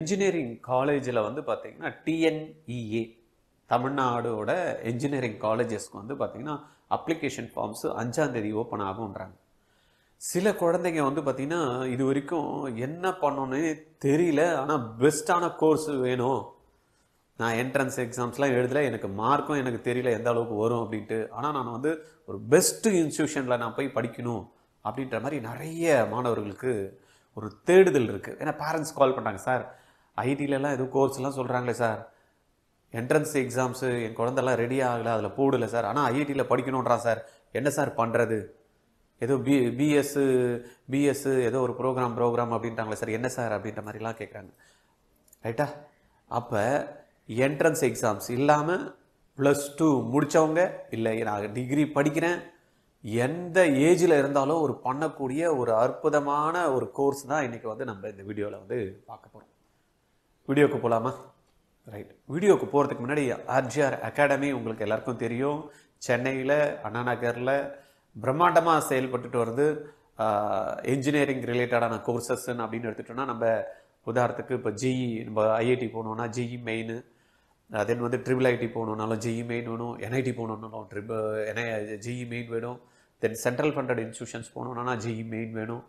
Engineering காலேஜில் வந்து பார்த்தீங்கன்னா டிஎன்இஏ தமிழ்நாடோட என்ஜினியரிங் காலேஜஸ்க்கு வந்து பார்த்தீங்கன்னா அப்ளிகேஷன் ஃபார்ம்ஸ் 5ஆம் தேதி ஓப்பன் ஆகும்ன்றாங்க. சில குழந்தைங்க வந்து பார்த்தீங்கன்னா இது வரைக்கும் என்ன பண்ணணும்னு தெரியல, ஆனால் பெஸ்ட்டான கோர்ஸ் வேணும், நான் என்ட்ரன்ஸ் எக்ஸாம்ஸ்லாம் எழுதல, எனக்கு மார்க்கும் எனக்கு தெரியல எந்த அளவுக்கு வரும் அப்படின்ட்டு, ஆனால் நான் வந்து ஒரு பெஸ்ட்டு இன்ஸ்டியூஷனில் நான் போய் படிக்கணும் அப்படின்ற மாதிரி நிறைய மாணவர்களுக்கு ஒரு தேடுதல் இருக்குது. ஏன்னா பேரண்ட்ஸ் கால் பண்ணுறாங்க, சார் ஐடியிலலாம் எதுவும் கோர்ஸ்லாம் சொல்கிறாங்களே சார், என்ட்ரன்ஸ் எக்ஸாம்ஸு என் குழந்தெல்லாம் ரெடி ஆகலை, அதில் போடலை சார், ஆனால் ஐஐடியில் படிக்கணுன்றான் சார், என்ன சார் பண்ணுறது, ஏதோ பிஎஸ்ஸு ஏதோ ஒரு ப்ரோக்ராம் அப்படின்ட்டாங்களே சார், என்ன சார் அப்படின்ற மாதிரிலாம் கேட்குறாங்க. ரைட்டா? அப்போ என்ட்ரன்ஸ் எக்ஸாம்ஸ் இல்லாமல் +2 முடித்தவங்க, இல்லை நான் டிகிரி படிக்கிறேன், எந்த ஏஜில் இருந்தாலும் ஒரு பண்ணக்கூடிய ஒரு அற்புதமான ஒரு கோர்ஸ் தான் இன்றைக்கி வந்து நம்ம இந்த வீடியோவில் வந்து பார்க்க போகிறோம். வீடியோவுக்கு போகலாமா? ரைட். வீடியோவுக்கு போகிறதுக்கு முன்னாடி ஆர்ஜிஆர் அகாடமி உங்களுக்கு எல்லாருக்கும் தெரியும், சென்னையில் அண்ணா நகரில் பிரம்மாண்டமாக செயல்பட்டுட்டு வருது. என்ஜினியரிங் ரிலேட்டடான கோர்சஸ்ன்னு அப்படின்னு எடுத்துட்டோம்னா, நம்ம உதாரணத்துக்கு இப்போ ஜிஇ, நம்ம ஐஐடி போகணுன்னா ஜிஇ மெயின், தென் வந்து ட்ரிபிள் ஐடி போகணுன்னாலும் ஜிஇ மெயின் வேணும், என்ஐடி போகணுன்னாலும் ஜிஇ மெயின் வேணும், தென் சென்ட்ரல் ஃபண்டட் இன்ஸ்டியூஷன்ஸ் போகணுன்னா ஜிஇ மெயின் வேணும்.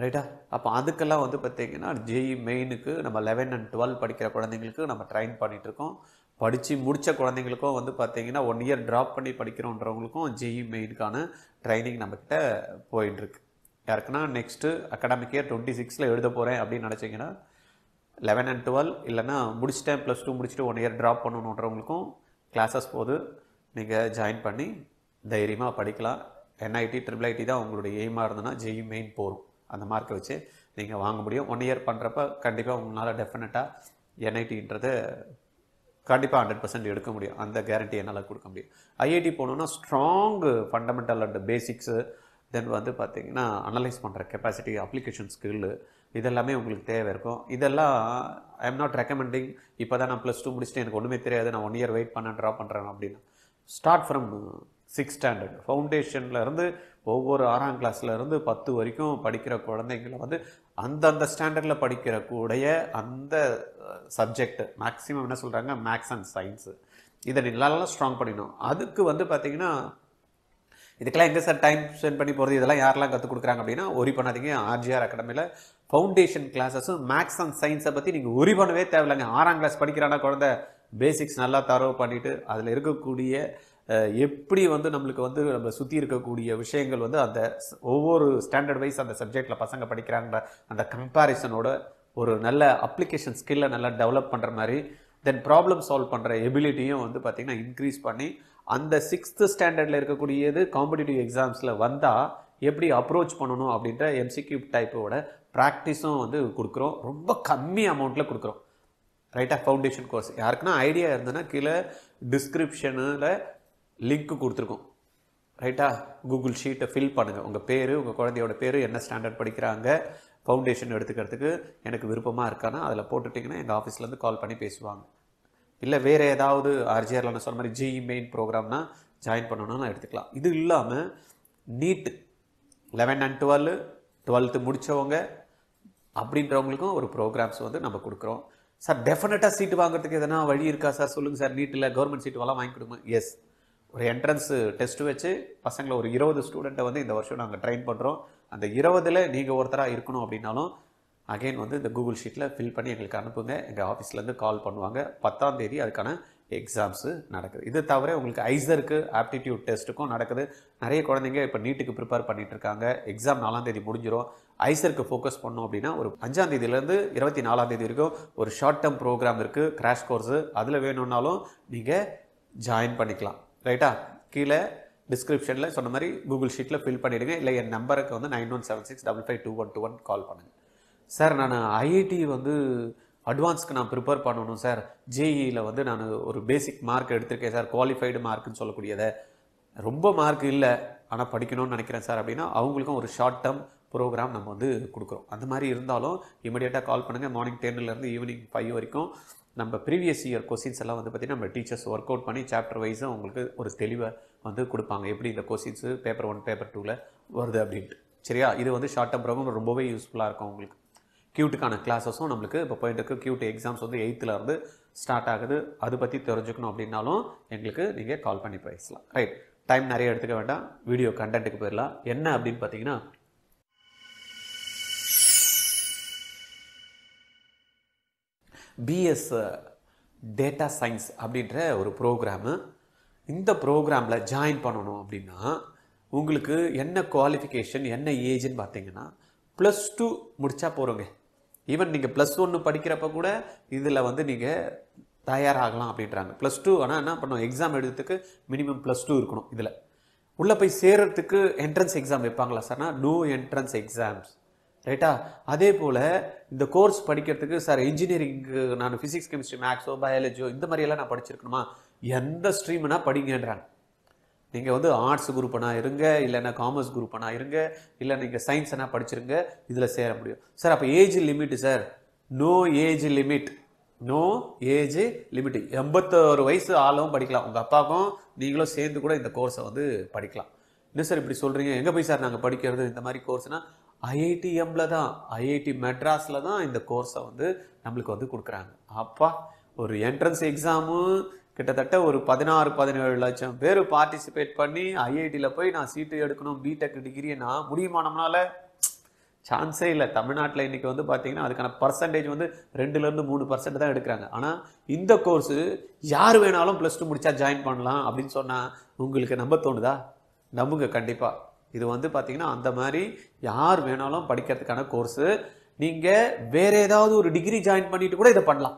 ரைட்டா? அப்போ அதுக்கெல்லாம் வந்து பார்த்திங்கன்னா ஜிஇ மெயினுக்கு நம்ம 11 and 12 படிக்கிற குழந்தைங்களுக்கு நம்ம ட்ரைன் பண்ணிகிட்ருக்கோம். படித்து முடித்த குழந்தைங்களுக்கும் வந்து பார்த்திங்கன்னா 1 year ட்ராப் பண்ணி படிக்கிறோன்றவங்களுக்கும் ஜிஇ மெயினுக்கான ட்ரைனிங் நம்மக்கிட்ட போயிட்டுருக்கு. யாருக்குன்னா நெக்ஸ்ட்டு அகாடமிக் இயர் 26 எழுத போகிறேன் அப்படின்னு நினச்சிங்கன்னா 11 and 12, இல்லைன்னா முடிச்சிட்டேன் +2 முடிச்சுட்டு 1 year ட்ராப் பண்ணணுன்றவங்களுக்கும் கிளாஸஸ் போது நீங்கள் ஜாயின் பண்ணி தைரியமாக படிக்கலாம். என்ஐடி ட்ரிபிள் ஐடி தான் உங்களுடைய எய்மாக இருந்ததுன்னா ஜிஇ மெயின் போகும், அந்த மார்க்கை வச்சு நீங்கள் வாங்க முடியும். 1 year பண்ணுறப்ப கண்டிப்பாக உங்களால் டெஃபினட்டாக என்ஐடின்றதை கண்டிப்பாக 100% எடுக்க முடியும், அந்த கேரண்டி என்னால் கொடுக்க முடியும். ஐஐடி போகணுன்னா ஸ்ட்ராங் ஃபண்டமெண்டல் அண்ட் பேசிக்ஸு, தென் வந்து பார்த்திங்கன்னா அனலைஸ் பண்ணுற கெப்பாசிட்டி, அப்ளிகேஷன் ஸ்கில்லு, இதெல்லாமே உங்களுக்கு தேவை இருக்கும். இதெல்லாம் ஐ எம் நாட் ரெக்கமெண்டிங் இப்போ தான் நான் +2 முடிச்சுட்டு எனக்கு ஒன்றுமே தெரியாது, நான் 1 year வெயிட் பண்ண ட்ராப் பண்ணுறேன் அப்படின்னு. ஸ்டார்ட் ஃப்ரம் 6th standard ஃபவுண்டேஷன்லேருந்து ஒவ்வொரு 6ஆம் கிளாஸ்லேருந்து 10 வரைக்கும் படிக்கிற குழந்தைங்களை வந்து அந்தந்த ஸ்டாண்டர்டில் படிக்கிறக்கூடிய அந்த சப்ஜெக்ட் மேக்ஸிமம் என்ன சொல்கிறாங்க, மேக்ஸ் அண்ட் சயின்ஸு, இதை நல்லா ஸ்ட்ராங் பண்ணிடணும். அதுக்கு வந்து பார்த்திங்கன்னா இதுக்கெல்லாம் எங்கே சார் டைம் ஸ்பெண்ட் பண்ணி போகிறது, இதெல்லாம் யாரெல்லாம் கற்றுக் கொடுக்குறாங்க அப்படின்னா, ஒரி பண்ணாதீங்க. ஆர்ஜிஆர் அகாடமியில் ஃபவுண்டேஷன் கிளாஸஸும் மேக்ஸ் அண்ட் சயின்ஸை பற்றி நீங்கள் ஒரி பண்ணவே தேவையில்லைங்க. 6ஆம் கிளாஸ் படிக்கிறானா குழந்தை, பேசிக்ஸ் நல்லா தரவு பண்ணிவிட்டு அதில் இருக்கக்கூடிய எப்படி வந்து நம்மளுக்கு வந்து நம்ம சுற்றி இருக்கக்கூடிய விஷயங்கள் வந்து அந்த ஒவ்வொரு ஸ்டாண்டர்ட் வைஸ் அந்த சப்ஜெக்டில் பசங்க படிக்கிறாங்க, அந்த கம்பேரிசனோட ஒரு நல்ல அப்ளிகேஷன் ஸ்கில்லை நல்லா டெவலப் பண்ணுற மாதிரி, தென் ப்ராப்ளம் சால்வ் பண்ணுற எபிலிட்டியும் வந்து பார்த்திங்கன்னா இன்க்ரீஸ் பண்ணி அந்த 6th standardல இருக்கக்கூடியது காம்படிட்டிவ் எக்ஸாம்ஸில் வந்தால் எப்படி அப்ரோச் பண்ணணும் அப்படின்ற எம்சிக்யூ டைப்போட ப்ராக்டிஸும் வந்து கொடுக்குறோம், ரொம்ப கம்மி அமௌண்ட்டில் கொடுக்குறோம். ரைட்டாக? ஃபவுண்டேஷன் கோர்ஸ் யாருக்குன்னா ஐடியா இருந்ததுன்னா கீழே டிஸ்கிரிப்ஷனில் லிங்க்கு கொடுத்துருக்கோம். ரைட்டா? கூகுள் ஷீட்டை ஃபில் பண்ணுங்கள், உங்கள் பேர், உங்கள் குழந்தையோட பேர், என்ன ஸ்டாண்டர்ட் படிக்கிறாங்க, ஃபவுண்டேஷன் எடுத்துக்கிறதுக்கு எனக்கு விருப்பமாக இருக்கானா அதில் போட்டுட்டிங்கன்னா எங்கள் ஆஃபீஸ்லேருந்து கால் பண்ணி பேசுவாங்க. இல்லை வேறு ஏதாவது ஆர்ஜிஆரில் நான் சொன்ன மாதிரி ஜிஇ மெயின் ப்ரோக்ராம்னா ஜாயின் பண்ணணும்னா எடுத்துக்கலாம். இது இல்லாமல் நீட்டு 11 and 12, 12th முடித்தவங்க அப்படின்றவங்களுக்கும் ஒரு ப்ரோக்ராம்ஸ் வந்து நம்ம கொடுக்குறோம். சார் டெஃபினட்டாக சீட்டு வாங்குறதுக்கு எதனா வழி இருக்கா சார், சொல்லுங்கள் சார், நீட்டில் கவர்மெண்ட் சீட்டுவெல்லாம் வாங்கி கொடுங்க. எஸ், ஒரு என்ட்ரன்ஸ் டெஸ்ட் வச்சு பசங்களை ஒரு 20 ஸ்டூடெண்ட்டை வந்து இந்த வருஷம் நாங்கள் ட்ரெயின் பண்ணுறோம். அந்த 20ல் நீங்கள் ஒருத்தராக இருக்கணும் அப்படின்னாலும் அகெயின் வந்து இந்த கூகுள் ஷீட்டில் ஃபில் பண்ணி எங்களுக்கு அனுப்புங்க, எங்கள் ஆஃபீஸ்லேருந்து கால் பண்ணுவாங்க. 10ஆம் தேதி அதுக்கான எக்ஸாம்ஸு நடக்குது. இது தவிர உங்களுக்கு ஐசருக்கு ஆப்டிடியூட் டெஸ்ட்டுக்கும் நடக்குது. நிறைய குழந்தைங்க இப்போ நீட்டுக்கு ப்ரிப்பேர் பண்ணிகிட்டு இருக்காங்க. எக்ஸாம் 4ஆம் தேதி முடிஞ்சிடும். ஐசருக்கு ஃபோக்கஸ் பண்ணோம் அப்படின்னா ஒரு 5ஆம் தேதியிலேருந்து 24ஆம் தேதி வரைக்கும் ஒரு ஷார்ட் டேர்ம் ப்ரோக்ராம் இருக்குது, கிராஷ் கோர்ஸு, அதில் வேணும்னாலும் நீங்கள் ஜாயின் பண்ணிக்கலாம். ரைட்டா? கீழே டிஸ்கிரிப்ஷனில் சொன்ன மாதிரி கூகுள் ஷீட்டில் ஃபில் பண்ணிவிடுங்க, இல்லை என் நம்பருக்கு வந்து 9176552121 கால் பண்ணுங்கள். சார் நான் ஐஐடி வந்து அட்வான்ஸ்க்கு நான் ப்ரிப்பேர் பண்ணணும் சார், ஜேஇயில் வந்து நான் ஒரு பேசிக் மார்க் எடுத்திருக்கேன் சார், குவாலிஃபைடு மார்க்குன்னு சொல்லக்கூடியதை, ரொம்ப மார்க் இல்லை ஆனால் படிக்கணும்னு நினைக்கிறேன் சார் அப்படின்னா அவங்களுக்கும் ஒரு ஷார்ட் டேர்ம் ப்ரோக்ராம் நம்ம வந்து கொடுக்குறோம். அந்த மாதிரி இருந்தாலும் இமீடியட்டாக கால் பண்ணுங்கள். மார்னிங் 10லேருந்து ஈவினிங் 5 வரைக்கும் நம்ம ப்ரீவியஸ் இயர் கொஸ்டின்ஸ் எல்லாம் வந்து பார்த்திங்கன்னா நம்ம டீச்சர்ஸ் ஒர்க் அவுட் பண்ணி சாப்டர் வைஸும் உங்களுக்கு ஒரு தெளிவை வந்து கொடுப்பாங்க, எப்படி இந்த கொஸ்டின்ஸு பேப்பர் 1 பேப்பர் 2ல் வருது அப்படின்ட்டு. சரியா? இது வந்து ஷார்ட் டேர்ம் ப்ரோக்ராம் ரொம்பவே யூஸ்ஃபுல்லாக இருக்கும் உங்களுக்கு. கியூட்டுக்கான கிளாஸஸும் நம்மளுக்கு இப்போ போயிட்டு இருக்கு. கியூட் எக்ஸாம்ஸ் வந்து 8th இருந்து ஸ்டார்ட் ஆகுது. அதை பற்றி தெரிஞ்சுக்கணும் அப்படின்னாலும் எங்களுக்கு நீங்கள் கால் பண்ணி பேசலாம். ரைட், டைம் நிறைய எடுத்துக்க வேண்டாம், வீடியோ கண்டென்ட்டுக்கு போயிடலாம். என்ன அப்படின்னு பார்த்தீங்கன்னா, பிஎஸ் டேட்டா சயின்ஸ் அப்படின்ற ஒரு ப்ரோக்ராமு. இந்த ப்ரோக்ராமில் ஜாயின் பண்ணணும் அப்படின்னா உங்களுக்கு என்ன குவாலிஃபிகேஷன், என்ன ஏஜ்னு பார்த்தீங்கன்னா +2 முடித்தா போகிறோங்க. ஈவன் நீங்கள் +1 படிக்கிறப்ப கூட இதில் வந்து நீங்கள் தயாராகலாம் அப்படின்றாங்க. +2 ஆனால் என்ன பண்ணணும், எக்ஸாம் எழுதுறதுக்கு மினிமம் +2 இருக்கணும். இதில் உள்ளே போய் சேர்கிறதுக்கு என்ட்ரன்ஸ் எக்ஸாம் வைப்பாங்களா சார்னா, நோ என்ட்ரன்ஸ் எக்ஸாம்ஸ். ரைட்டா? அதே போல் இந்த கோர்ஸ் படிக்கிறதுக்கு சார் இன்ஜினியரிங்கு நான் ஃபிசிக்ஸ், கெமிஸ்ட்ரி, மேக்ஸோ, பயாலஜியோ இந்த மாதிரியெல்லாம் நான் படிச்சிருக்கணுமா, எந்த ஸ்ட்ரீம்னா படிங்கன்றாங்க. நீங்கள் வந்து ஆர்ட்ஸ் குரூப்னா இருங்க, இல்லைன்னா காமர்ஸ் குரூப்னா இருங்க, இல்லை நீங்கள் சயின்ஸ்னா படிச்சிருங்க, இதில் சேர முடியும். சார் அப்போ age limit sir, no age limit, no age limit. 81 வயசு ஆளும் படிக்கலாம். உங்கள் அப்பாவுக்கும் நீங்களும் சேர்ந்து கூட இந்த கோர்ஸை வந்து படிக்கலாம். என்ன சார் இப்படி சொல்கிறீங்க, எங்கே போய் சார் நாங்கள் படிக்கிறது இந்த மாதிரி கோர்ஸ்னால், IITMல தான், IIT மெட்ராஸில் தான் இந்த கோர்ஸை வந்து நம்மளுக்கு வந்து கொடுக்குறாங்க. அப்பா, ஒரு என்ட்ரன்ஸ் எக்ஸாமு கிட்டத்தட்ட ஒரு 16-17 லட்சம் பேர் பார்ட்டிசிபேட் பண்ணி IITயில் போய் நான் சீட்டு எடுக்கணும், பிடெக் டிகிரினா முடியுமா நம்மளால? சான்ஸே இல்லை. தமிழ்நாட்டில் இன்றைக்கி வந்து பார்த்தீங்கன்னா அதுக்கான பர்சன்டேஜ் வந்து 2-3% தான் எடுக்கிறாங்க. ஆனால் இந்த கோர்ஸு யார் வேணாலும் +2 முடித்தா ஜாயின் பண்ணலாம் அப்படின்னு சொன்னால் உங்களுக்கு நம்ப தோணுதா? நம்புங்க கண்டிப்பாக. இது வந்து பார்த்தீங்கன்னா அந்த மாதிரி யார் வேணாலும் படிக்கிறதுக்கான கோர்ஸு. நீங்கள் வேறு ஏதாவது ஒரு டிகிரி ஜாயின் பண்ணிட்டு கூட இதை பண்ணலாம்.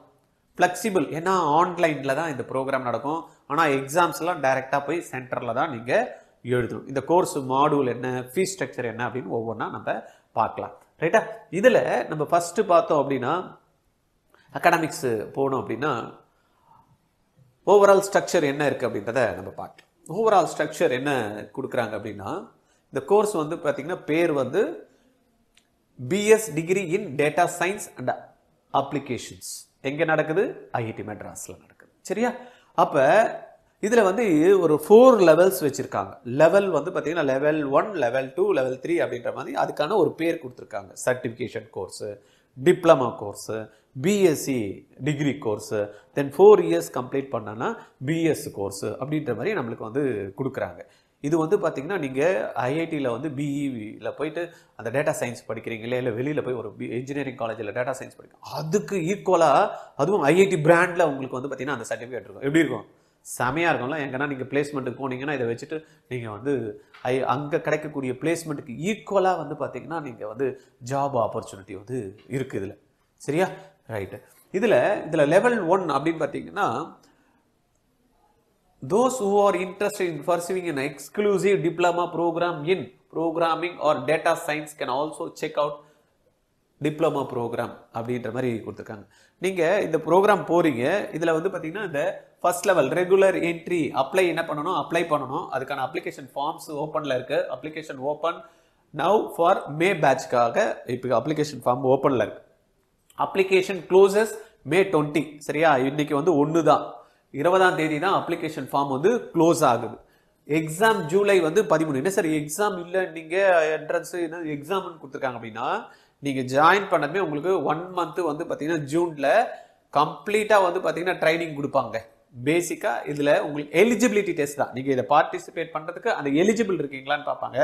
ஃப்ளெக்சிபிள், ஏன்னா ஆன்லைனில் தான் இந்த ப்ரோக்ராம் நடக்கும். ஆனால் எக்ஸாம்ஸ்லாம் டைரெக்டாக போய் சென்டரில் தான் நீங்கள் எழுதணும். இந்த கோர்ஸ் மாடியூல் என்ன, ஃபீஸ் ஸ்ட்ரக்சர் என்ன அப்படின்னு ஒவ்வொன்றா நம்ம பார்க்கலாம். ரைட்டா? இதில் நம்ம ஃபஸ்ட்டு பார்த்தோம் அப்படின்னா அகாடமிக்ஸ் போனோம் அப்படின்னா ஓவரால் ஸ்ட்ரக்சர் என்ன இருக்குது அப்படின்றத நம்ம பார்க்கலாம். ஓவரால் ஸ்ட்ரக்சர் என்ன கொடுக்குறாங்க அப்படின்னா, இந்த கோர்ஸ் வந்து பார்த்தீங்கன்னா பேர் வந்து BS degree in data science and applications. எங்கே நடக்குது? IIT மெட்ராஸில் நடக்குது. சரியா? அப்போ இதில் வந்து ஒரு 4 லெவல்ஸ் வச்சுருக்காங்க. லெவல் வந்து பார்த்தீங்கன்னா லெவல் 1, லெவல் 2, லெவல் 3 அப்படின்ற மாதிரி அதுக்கான ஒரு பேர் கொடுத்துருக்காங்க. Certification course, diploma course, BSc degree course, then 4 years complete பண்ணனா பிஎஸ் கோர்ஸு அப்படின்ற மாதிரி நம்மளுக்கு வந்து கொடுக்குறாங்க. இது வந்து பார்த்தீங்கன்னா நீங்கள் IITயில் வந்து BEல போயிட்டு அந்த டேட்டா சயின்ஸ் படிக்கிறீங்களே, இல்லை வெளியில் போய் ஒரு இன்ஜினியரிங் காலேஜில் டேட்டா சயின்ஸ் படிக்கிறோம், அதுக்கு ஈக்குவலாக அதுவும் IIT பிராண்டில் உங்களுக்கு வந்து பார்த்தீங்கன்னா அந்த சர்டிஃபிகேட் இருக்கும். எப்படி இருக்கும்? செமையாக இருக்கும்ல. எங்கன்னா நீங்கள் பிளேஸ்மெண்ட்டுக்கு போனீங்கன்னா இதை வச்சுட்டு நீங்கள் வந்து அங்கே கிடைக்கக்கூடிய பிளேஸ்மெண்ட்டுக்கு ஈக்குவலாக வந்து பார்த்தீங்கன்னா நீங்கள் வந்து ஜாப் ஆப்பர்ச்சுனிட்டி வந்து இருக்குது இதில். சரியா? ரைட்டு. இதில் லெவல் 1 அப்படின்னு பார்த்தீங்கன்னா, those who are interested in pursuing an exclusive diploma program in programming or data science can also check out diploma program அப்படின்ற மாதிரி கொடுத்துருக்காங்க. நீங்கள் இந்த ப்ரோக்ராம் போகிறீங்க. இதில் வந்து பார்த்தீங்கன்னா இந்த first level regular entry apply என்ன பண்ணணும், அப்ளை பண்ணணும். அதுக்கான அப்ளிகேஷன் ஃபார்ம்ஸ் ஓப்பனில் இருக்குது. அப்ளிகேஷன் ஓப்பன் நவ் ஃபார் மே பேட்ச்க்காக இப்போ அப்ளிகேஷன் ஃபார்ம் ஓப்பனில் இருக்குது. Application closes May 20. சரியா? இன்னைக்கு வந்து 1 தான், 20ஆம் தேதி தான் அப்ளிகேஷன் ஃபார்ம் வந்து க்ளோஸ் ஆகுது. எக்ஸாம் ஜூலை வந்து 13. என்ன சார் எக்ஸாம் இல்லை, நீங்கள் என்ட்ரன்ஸ் என்ன எக்ஸாம்னு கொடுத்துருக்காங்க அப்படின்னா, நீங்கள் ஜாயின் பண்ணதுமே உங்களுக்கு 1 மந்த் வந்து பார்த்தீங்கன்னா ஜூனில் கம்ப்ளீட்டாக வந்து பார்த்தீங்கன்னா ட்ரைனிங் கொடுப்பாங்க. பேசிக்காக இதில் உங்களுக்கு எலிஜிபிலிட்டி டெஸ்ட் தான். நீங்கள் இதை பார்ட்டிசிபேட் பண்ணுறதுக்கு அந்த எலிஜிபிள் இருக்கீங்களான்னு பார்ப்பாங்க.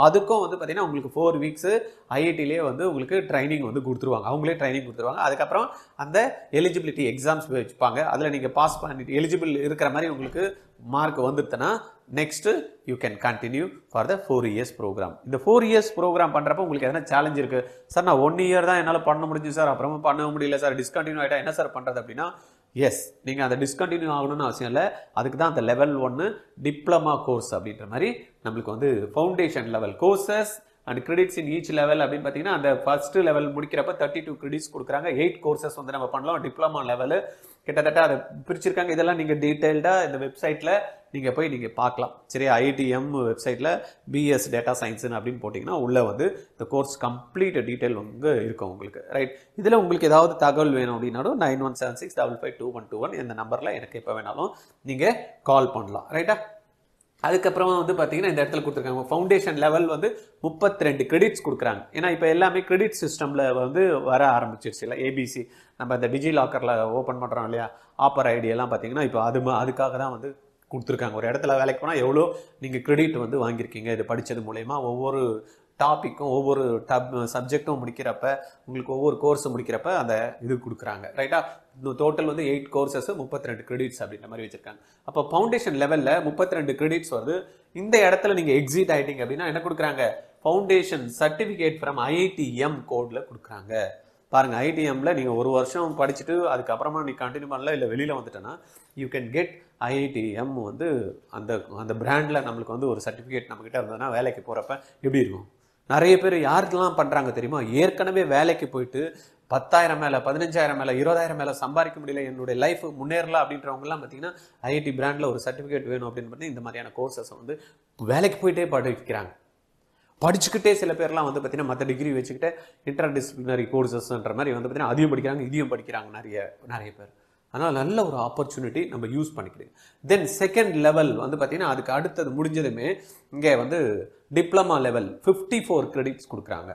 அதுக்கும் வந்து பார்த்தீங்கன்னா உங்களுக்கு 4 வீக்ஸு IITலேயே வந்து உங்களுக்கு ட்ரைனிங் வந்து கொடுத்துருவாங்க. அவங்களே ட்ரைனிங் கொடுத்துருவாங்க. அதுக்கப்புறம் அந்த எலிஜிபிலிட்டி எக்ஸாம்ஸ் வச்சுப்பாங்க. அதில் நீங்கள் பாஸ் பண்ணிட்டு எலிஜிபிள் இருக்கிற மாதிரி உங்களுக்கு மார்க் வந்துடுதுன்னா next you can continue for the 4 years program. இந்த 4 இயர்ஸ் ப்ரோக்ராம் பண்ணுறப்ப உங்களுக்கு எதனா சேலஞ்ச் இருக்குது சார், நான் 1 இயர் தான் என்னால் பண்ண முடிஞ்சு சார், அப்புறமா பண்ண முடியல சார், டிஸ்கண்டினியூ ஆகிட்டா என்ன சார் பண்ணுறது அப்படின்னா, எஸ், நீங்கள் அந்த டிஸ்கண்டினியூ ஆகணும்னு அவசியம் இல்லை. அதுக்கு தான் அந்த லெவல் 1 டிப்ளமா கோர்ஸ் அப்படின்ற மாதிரி நம்மளுக்கு வந்து foundation level courses and credits in each level அப்படின்னு பார்த்தீங்கன்னா அந்த ஃபர்ஸ்ட் லெவல் முடிக்கிறப்ப 32 கிரெடிட்ஸ் கொடுக்குறாங்க. 8 கோர்சஸ் வந்து நம்ம பண்ணலாம். டிப்ளமா லெவலு கிட்டத்தட்ட அதை பிரிச்சிருக்காங்க. இதெல்லாம் நீங்கள் டீட்டெயில்டாக இந்த வெப்சைட்டில் நீங்கள் போய் நீங்கள் பார்க்கலாம். சரியா? IITM வெப்சைட்டில் BS டேட்டா சயின்ஸ்னு அப்படின்னு போட்டிங்கன்னா உள்ளே வந்து இந்த கோர்ஸ் கம்ப்ளீட் டீட்டெயில் வந்து இருக்கும் உங்களுக்கு. ரைட்? இதில் உங்களுக்கு ஏதாவது தகவல் வேணும் அப்படின்னாலும் 9176552121 இந்த நம்பரில் எனக்கு எப்போ வேணாலும் நீங்கள் கால் பண்ணலாம். ரைட்டா? அதுக்கப்புறமா வந்து பார்த்தீங்கன்னா இந்த இடத்துல கொடுத்துருக்காங்க ஃபவுண்டேஷன் லெவல் வந்து 32 கிரெடிட்ஸ் கொடுக்குறாங்க. ஏன்னா இப்போ எல்லாமே கிரெடிட் சிஸ்டமில் வந்து வர ஆரம்பிச்சிருச்சு இல்லை, ஏபிசி நம்ம இந்த டிஜி லாக்கரில் ஓப்பன் பண்ணுறோம் இல்லையா, ஆப்பர் ஐடி எல்லாம் பார்த்தீங்கன்னா இப்போ அதுக்காக தான் வந்து கொடுத்துருக்காங்க. ஒரு இடத்துல வேலைக்கு போனால் எவ்வளோ நீங்கள் கிரெடிட் வந்து வாங்கியிருக்கீங்க இது படித்தது மூலயமா, ஒவ்வொரு டாப்பிக்கும் ஒவ்வொரு சப்ஜெக்டும் முடிக்கிறப்ப உங்களுக்கு ஒவ்வொரு கோர்ஸ் முடிக்கிறப்ப அந்த இது கொடுக்குறாங்க. ரைட்டா, டோட்டல் வந்து 8 கோர்சஸ் 32 கிரெடிட்ஸ் அப்படின்ற மாதிரி வச்சிருக்காங்க. அப்போ ஃபவுண்டேஷன் லெவலில் 32 கிரெடிட்ஸ் வருது. இந்த இடத்துல நீங்கள் எக்ஸிட் ஆகிட்டீங்க அப்படின்னா என்ன கொடுக்குறாங்க, ஃபவுண்டேஷன் சர்டிஃபிகேட் ஃப்ரம் ஐஐடிஎம் கோடில் கொடுக்குறாங்க. பாருங்கள், ஐஐடிஎம்மில் நீங்கள் ஒரு வருஷம் படிச்சுட்டு அதுக்கப்புறமா நீ கண்டினியூ பண்ணல இல்லை வெளியில் வந்துட்டேன்னா யூ கேன் கெட் ஐஐடிஎம் வந்து அந்த அந்த பிராண்டில் நம்மளுக்கு வந்து ஒரு சர்டிஃபிகேட் நம்மக்கிட்ட இருந்ததுன்னா வேலைக்கு போகிறப்ப எப்படி இருக்கும். நிறைய பேர் யாருக்கெல்லாம் பண்ணுறாங்க தெரியுமா, ஏற்கனவே வேலைக்கு போயிட்டு 10,000 மேலே 15,000 மேலே 20,000 மேலே சம்பாதிக்க முடியல, என்னுடைய லைஃப் முன்னேறலாம் அப்படின்றவங்கலாம் பார்த்தீங்கன்னா ஐஐடி பிராண்டில் ஒரு சர்டிஃபிகேட் வேணும் அப்படின்னு பண்ணி இந்த மாதிரியான கோர்சஸ் வந்து வேலைக்கு போயிட்டே படிக்கிறாங்க. படிச்சுக்கிட்டே சில பேர்லாம் வந்து பார்த்தீங்கன்னா மற்ற டிகிரி வச்சுக்கிட்டு இன்டர் டிசிப்ளினரி கோர்சஸ்ன்ற மாதிரி வந்து பார்த்தீங்கன்னா அதையும் படிக்கிறாங்க இதையும் படிக்கிறாங்க நிறைய பேர். அதனால் நல்ல ஒரு ஆப்பர்ச்சுனிட்டி நம்ம யூஸ் பண்ணிக்கிறோம். தென் செகண்ட் லெவல் வந்து பார்த்தீங்கன்னா அதுக்கு அடுத்தது முடிஞ்சதுமே இங்கே வந்து டிப்ளமா லெவல் 54 கிரெடிட்ஸ் கொடுக்குறாங்க.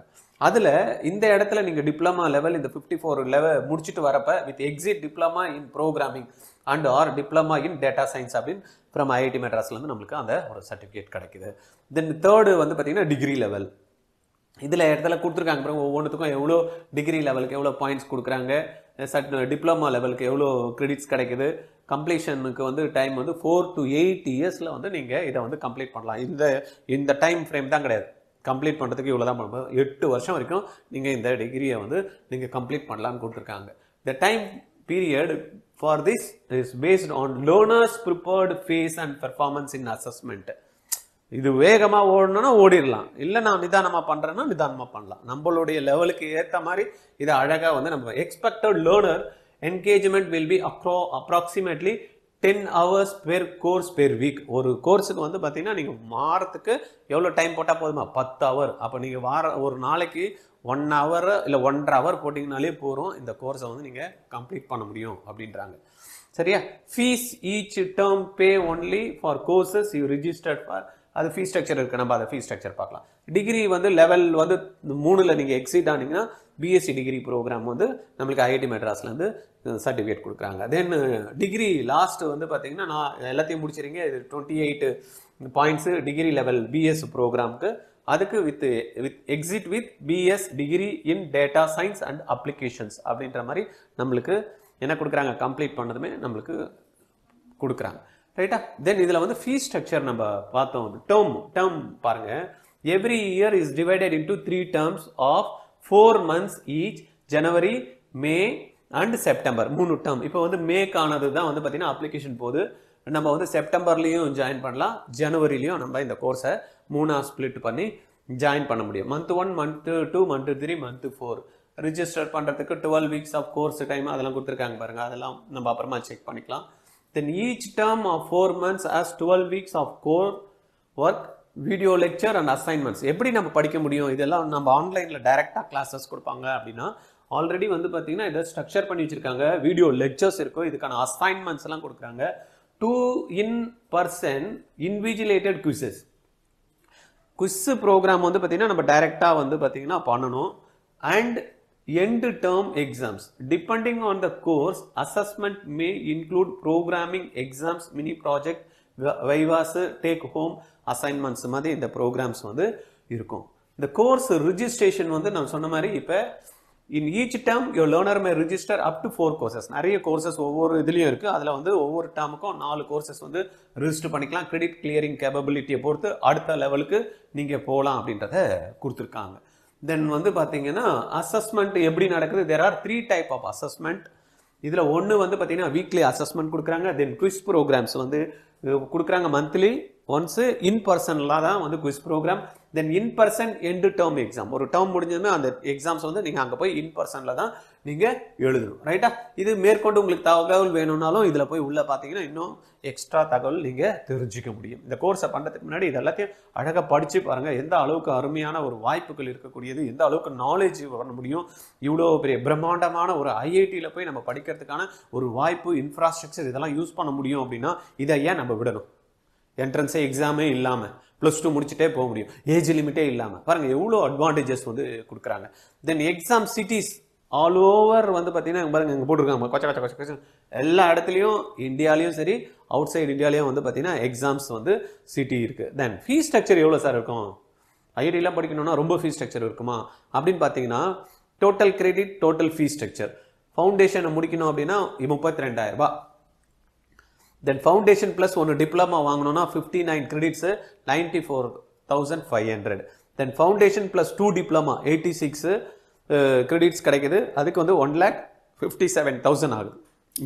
அதில் இந்த இடத்துல நீங்கள் டிப்ளமா லெவல் இந்த 54 லெவல் முடிச்சுட்டு வரப்ப with exit diploma in programming and R diploma in data science அப்படின்னு ஃப்ரம் ஐஐடி மெட்ராஸ்லேருந்து நம்மளுக்கு அந்த ஒரு சர்டிஃபிகேட் கிடைக்குது. தென் தேர்டு வந்து பார்த்தீங்கன்னா டிகிரி லெவல். இதில் இடத்துல கொடுத்துருக்காங்க பாருங்க, ஒவ்வொன்றுத்துக்கும் எவ்வளோ டிகிரி லெவலுக்கு எவ்வளோ பாயிண்ட்ஸ் கொடுக்குறாங்க, டிப்ளமா லெவலுக்கு எவ்வளோ கிரெடிட்ஸ் கிடைக்குது, கம்ப்ளீஷனுக்கு வந்து டைம் வந்து 4 to 8 இயர்ஸில் வந்து நீங்கள் இதை வந்து கம்ப்ளீட் பண்ணலாம். இந்த டைம் ஃப்ரேம் தான் கிடையாது, கம்ப்ளீட் பண்ணுறதுக்கு இவ்வளோ தான் பண்ணும்போது 8 வருஷம் வரைக்கும் நீங்கள் இந்த டிகிரியை வந்து நீங்கள் கம்ப்ளீட் பண்ணலான்னு கொடுத்துருக்காங்க. The time period for this is based on learners prepared pace and performance in assessment. இது வேகமாக ஓடணும்னா ஓடிடலாம், இல்லை நான் நிதானமாக பண்ணுறேன்னா நிதானமாக பண்ணலாம். நம்மளுடைய லெவலுக்கு ஏற்ற மாதிரி இதை அழகாக வந்து நம்ம expected learner engagement will be approximately 10 hours per course per week. ஒரு கோர்ஸுக்கு வந்து பார்த்தீங்கன்னா நீங்கள் வாரத்துக்கு எவ்வளோ டைம் போட்டால் போதுமா, 10 hour. அப்போ நீங்கள் ஒரு நாளைக்கு 1 hour இல்லை 1.5 hour போட்டிங்கனாலே போகிறோம், இந்த கோர்ஸை வந்து நீங்கள் கம்ப்ளீட் பண்ண முடியும் அப்படின்றாங்க. சரியா, fees each term pay only for courses you registered for. அது ஃபீஸ் ஸ்ட்ரக்சர் இருக்குது, நம்ம அதை ஃபீஸ் ஸ்ட்ரக்சர் பார்க்கலாம். டிகிரி வந்து லெவல் வந்து 3ல் நீங்கள் எக்ஸிட் ஆனீங்கன்னா பிஎஸ்சி டிகிரி ப்ரோக்ராம் வந்து நம்மளுக்கு ஐஐடி மெட்ராஸ்லேருந்து சர்டிஃபிகேட் கொடுக்குறாங்க. தென் டிகிரி லாஸ்ட் வந்து பார்த்தீங்கன்னா நான் எல்லாத்தையும் முடிச்சிருங்க, இது 28 பாயிண்ட்ஸு டிகிரி லெவல் பிஎஸ் ப்ரோக்ராமுக்கு. அதுக்கு with exit with BS degree in data science and applications அப்படின்ற மாதிரி நம்மளுக்கு என்ன கொடுக்குறாங்க, கம்ப்ளீட் பண்ணதுமே நம்மளுக்கு கொடுக்குறாங்க. ரைட்டா, தென் இதில் வந்து ஃபீஸ் ஸ்ட்ரக்சர் நம்ம பார்த்தோம். டேர்ம் பாருங்க, every year is divided into 3 terms of 4 months each, January, May and September. 3 term. இப்போ வந்து மேக்கானது தான் வந்து பார்த்தீங்கன்னா அப்ளிகேஷன் போது நம்ம வந்து செப்டம்பர்லேயும் ஜாயின் பண்ணலாம், ஜனவரிலையும் நம்ம இந்த கோர்ஸை 3ஆக ஸ்பிளிட் பண்ணி ஜாயின் பண்ண முடியும். month 1, month 2, month 3, month 4 register பண்ணுறதுக்கு 12 weeks ஆஃப் கோர்ஸ் டைம் அதெல்லாம் கொடுத்துருக்காங்க பாருங்கள், அதெல்லாம் நம்ம அப்புறமா செக் பண்ணிக்கலாம். Then each term of 4 months has 12 weeks of core work, video lecture and assignments. எப்படி நம்ம படிக்க முடியும், இதெல்லாம் நம்ம ஆன்லைனில் டைரெக்டாக கிளாஸஸ் கொடுப்பாங்க அப்படின்னா ஆல்ரெடி வந்து பார்த்தீங்கன்னா இதை ஸ்ட்ரக்சர் பண்ணி வச்சுருக்காங்க, வீடியோ லெக்சர்ஸ் இருக்கும், இதுக்கான அசைன்மெண்ட்ஸ் எல்லாம் கொடுக்குறாங்க. 2 in-person invigilated quizzes. Quiz program வந்து பார்த்தீங்கன்னா நம்ம டைரெக்டாக வந்து பார்த்தீங்கன்னா பண்ணணும். And end term exams. Depending on the course, assessment may include programming exams, mini project, vivas, take home assignments மாதிரி இந்த programs வந்து இருக்கும். இந்த course registration வந்து நான் சொன்ன மாதிரி இப்போ in each term your learner may register up to 4 courses. நிறைய courses ஒவ்வொரு இதுலயும் இருக்கு, அதில் வந்து ஒவ்வொரு டேர்முக்கும் 4 courses வந்து ரெஜிஸ்டர் பண்ணிக்கலாம். கிரெடிட் கிளியரிங் கேப்பபிலிட்டியை பொறுத்து அடுத்த லெவலுக்கு நீங்கள் போகலாம் அப்படின்றத கொடுத்துருக்காங்க. தென் வந்து பார்த்தீங்கன்னா அசஸ்மெண்ட் எப்படி நடக்குது, there are 3 type of assessment. இதில் ஒன்று வந்து பார்த்தீங்கன்னா வீக்லி அசஸ்மெண்ட் கொடுக்குறாங்க. தென் குவிஸ் ப்ரோக்ராம்ஸ் வந்து கொடுக்குறாங்க மந்த்லி ஒன்ஸு. இன்பர்சனில் தான் வந்து குவிஸ் ப்ரோக்ராம். தென் இன்பர்சன் எண்டு டேர்ம் எக்ஸாம், ஒரு டேர்ம் முடிஞ்சதுமே அந்த எக்ஸாம்ஸ் வந்து நீங்கள் அங்கே போய் இன்பர்சனில் தான் நீங்கள் எழுதணும். ரைட்டா, இது மேற்கொண்டு உங்களுக்கு தகவல் வேணும்னாலும் இதில் போய் உள்ளே பார்த்தீங்கன்னா இன்னும் எக்ஸ்ட்ரா தகவல் நீங்கள் தெரிஞ்சிக்க முடியும். இந்த கோர்ஸை பண்ணுறதுக்கு முன்னாடி இது எல்லாத்தையும் அழகாக படித்து பாருங்கள், எந்த அளவுக்கு அருமையான ஒரு வாய்ப்புகள் இருக்கக்கூடியது, எந்த அளவுக்கு நாலேஜ் பண்ண முடியும். இவ்வளோ பெரிய பிரம்மாண்டமான ஒரு ஐஐடியில் போய் நம்ம படிக்கிறதுக்கான ஒரு வாய்ப்பு, இன்ஃப்ராஸ்ட்ரக்சர் இதெல்லாம் யூஸ் பண்ண முடியும் அப்படின்னா இதை ஏன் நம்ம விடணும்? என்ட்ரன்ஸே எக்ஸாமே இல்லாமல் +2 முடிச்சுட்டே போக முடியும். ஏஜ் லிமிட்டே இல்லாமல் பாருங்கள் எவ்வளோ அட்வான்டேஜஸ் வந்து கொடுக்குறாங்க. தென் எக்ஸாம் சிட்டிஸ் ஆல் ஓவர் வந்து பார்த்தீங்கன்னா பாருங்கள் இங்கே போட்டிருக்காங்க கொச்ச கொச்ச கொச்ச கொச்ச எல்லா இடத்துலையும் இந்தியாலையும் சரி அவுட் சைடு இந்தியாலையும் வந்து பார்த்தீங்கன்னா எக்ஸாம்ஸ் வந்து சிட்டி இருக்குது. தென் ஃபீஸ் ஸ்ட்ரக்சர் எவ்வளோ சார் இருக்கும்? ஐஐடிலாம் படிக்கணும்னா ரொம்ப ஃபீஸ் ஸ்ட்ரக்சர் இருக்குமா அப்படின்னு பார்த்தீங்கன்னா total credit total fees structure ஃபவுண்டேஷனை முடிக்கணும் அப்படின்னா 32,000 ரூபாய். தென் ஃபவுண்டேஷன் ப்ளஸ் ஒன்று டிப்ளமா வாங்கணும்னா 59 credits 94,500. Then foundation plus 2 diploma 86 credits கிடைக்குது. அதுக்கு வந்து 1,57,000 ஆகுது.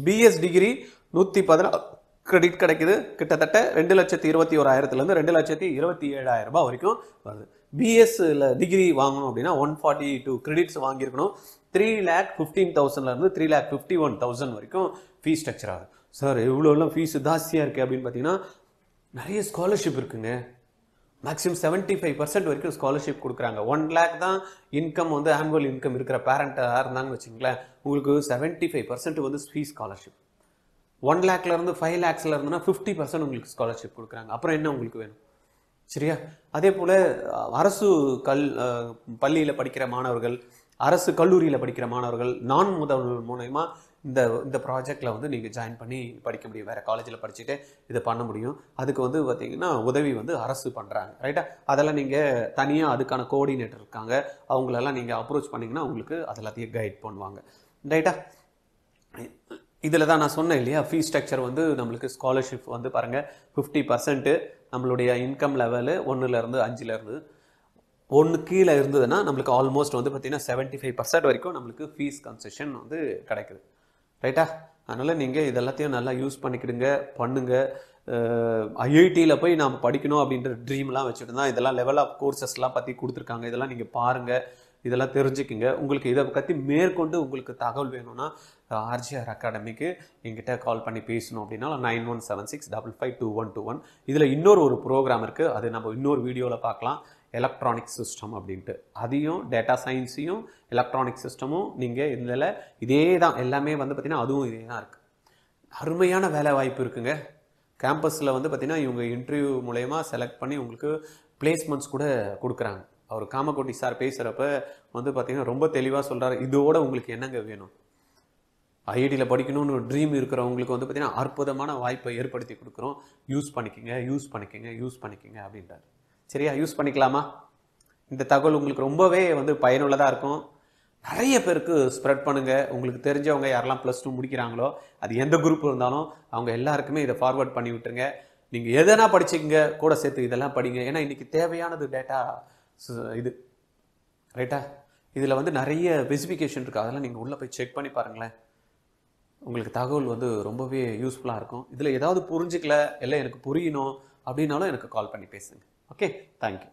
பிஎஸ் டிகிரி 116 கிரெடிட் கிடைக்குது. கிட்டத்தட்ட 2,21,000 2,27,000 ரூபாய் வரைக்கும் வருது. பிஎஸ்ல டிகிரி வாங்கணும் அப்படின்னா 142 கிரெடிட்ஸ் வாங்கியிருக்கணும். 3,15,000 3,51,000 வரைக்கும் ஃபீஸ் ஸ்ட்ரக்சர் ஆகுது. சார் எவ்வளோலாம் ஃபீஸ் ஜாஸ்தியாக இருக்குது அப்படின்னு பார்த்தீங்கன்னா நிறைய ஸ்காலர்ஷிப் இருக்குங்க. மேக்ஸிமம் 75% வரைக்கும் ஸ்காலர்ஷிப் கொடுக்குறாங்க. 1 lakh தான் இன்கம் வந்து ஆனுவல் இன்கம் இருக்கிற பேரண்ட்டாக இருந்தாங்கன்னு வச்சுங்களேன், உங்களுக்கு 75% வந்து ஃபீஸ் ஸ்காலர்ஷிப். 1 lakhலேருந்து 5 lakhsல இருந்துன்னா 50% உங்களுக்கு ஸ்காலர்ஷிப் கொடுக்குறாங்க. அப்புறம் என்ன உங்களுக்கு வேணும்? சரியா? அதே போல் அரசு பள்ளியில் படிக்கிற மாணவர்கள், அரசு கல்லூரியில் படிக்கிற மாணவர்கள் நான் முதல்வர் மூலயமா இந்த ப்ராஜெக்டில் வந்து நீங்கள் ஜாயின் பண்ணி படிக்க முடியும். வேறு காலேஜில் படிச்சுட்டு இதை பண்ண முடியும். அதுக்கு வந்து பார்த்திங்கன்னா உதவி வந்து அரசு பண்ணுறாங்க. ரைட்டா? அதெல்லாம் நீங்கள் தனியாக அதுக்கான கோஆர்டினேட்டர் இருக்காங்க, அவங்களெல்லாம் நீங்கள் அப்ரோச் பண்ணிங்கன்னா உங்களுக்கு அதெல்லாத்தையும் கைட் பண்ணுவாங்க. ரைட்டா? இதில் தான் நான் சொன்னேன் இல்லையா, ஃபீஸ் ஸ்ட்ரக்சர் வந்து நம்மளுக்கு ஸ்காலர்ஷிப் வந்து பாருங்கள் 50% நம்மளுடைய இன்கம் லெவலு 1லேருந்து 5லேருந்து 1 கீழே இருந்ததுன்னா நம்மளுக்கு ஆல்மோஸ்ட் வந்து பார்த்திங்கன்னா 75% வரைக்கும் நம்மளுக்கு ஃபீஸ் கன்செஷன் வந்து கிடைக்குது. ரைட்டா? அதனால் நீங்கள் இதெல்லாத்தையும் நல்லா யூஸ் பண்ணிக்கிடுங்க, பண்ணுங்கள். ஐஐடியில் போய் நாம் படிக்கணும் அப்படின்ற ட்ரீம்லாம் வச்சுட்டு தான் இதெல்லாம் லெவல் ஆஃப் கோர்சஸ்லாம் பற்றி கொடுத்துருக்காங்க. இதெல்லாம் நீங்கள் பாருங்கள், இதெல்லாம் தெரிஞ்சுக்குங்க. உங்களுக்கு இதை பற்றி மேற்கொண்டு உங்களுக்கு தகவல் வேணும்னா ஆர்ஜிஆர் அகாடமிக்கு எங்கிட்ட கால் பண்ணி பேசணும் அப்படின்னா 9176552121. இதில் இன்னொரு ப்ரோக்ராம் இருக்குது, அது நம்ம இன்னொரு வீடியோவில் பார்க்கலாம். எலக்ட்ரானிக் சிஸ்டம் அப்படின்ட்டு, அதையும் டேட்டா சயின்ஸையும் எலக்ட்ரானிக் சிஸ்டமும் நீங்கள் இதில் இதே தான் எல்லாமே வந்து பார்த்திங்கன்னா அதுவும் இதே தான் இருக்குது. அருமையான வேலை வாய்ப்பு இருக்குங்க. கேம்பஸில் வந்து பார்த்திங்கன்னா இவங்க இன்டர்வியூ மூலயமா செலக்ட் பண்ணி உங்களுக்கு பிளேஸ்மெண்ட்ஸ் கூட கொடுக்குறாங்க. அவர் காமகோட்டி சார் பேசுகிறப்ப வந்து பார்த்திங்கன்னா ரொம்ப தெளிவாக சொல்கிறார், இதோட உங்களுக்கு என்னங்க வேணும்? ஐஐடியில் படிக்கணும்னு ஒரு ட்ரீம் இருக்கிறவங்களுக்கு வந்து பார்த்திங்கன்னா அற்புதமான வாய்ப்பை ஏற்படுத்தி கொடுக்குறோம். யூஸ் பண்ணிக்கங்க அப்படின்றார். சரியா? யூஸ் பண்ணிக்கலாமா? இந்த தகவல் உங்களுக்கு ரொம்பவே வந்து பயனுள்ளதாக இருக்கும். நிறைய பேருக்கு ஸ்ப்ரெட் பண்ணுங்கள். உங்களுக்கு தெரிஞ்சவங்க யாரெல்லாம் +2 முடிக்கிறாங்களோ, அது எந்த குரூப் இருந்தாலும் அவங்க எல்லாருக்குமே இதை ஃபார்வர்ட் பண்ணி விட்டுருங்க. நீங்கள் எதனா படிச்சுக்கங்க, கூட சேர்த்து இதெல்லாம் படிங்க. ஏன்னா இன்றைக்கி தேவையானது டேட்டா இது. ரைட்டா? இதில் வந்து நிறைய ஸ்பெசிஃபிகேஷன் இருக்குது, அதெல்லாம் நீங்கள் உள்ளே போய் செக் பண்ணி பாருங்களேன். உங்களுக்கு தகவல் வந்து ரொம்பவே யூஸ்ஃபுல்லாக இருக்கும். இதில் ஏதாவது புரிஞ்சிக்கல, இல்லை எனக்கு புரியணும் அப்படின்னாலும் எனக்கு கால் பண்ணி பேசுங்க. Okay, thank you.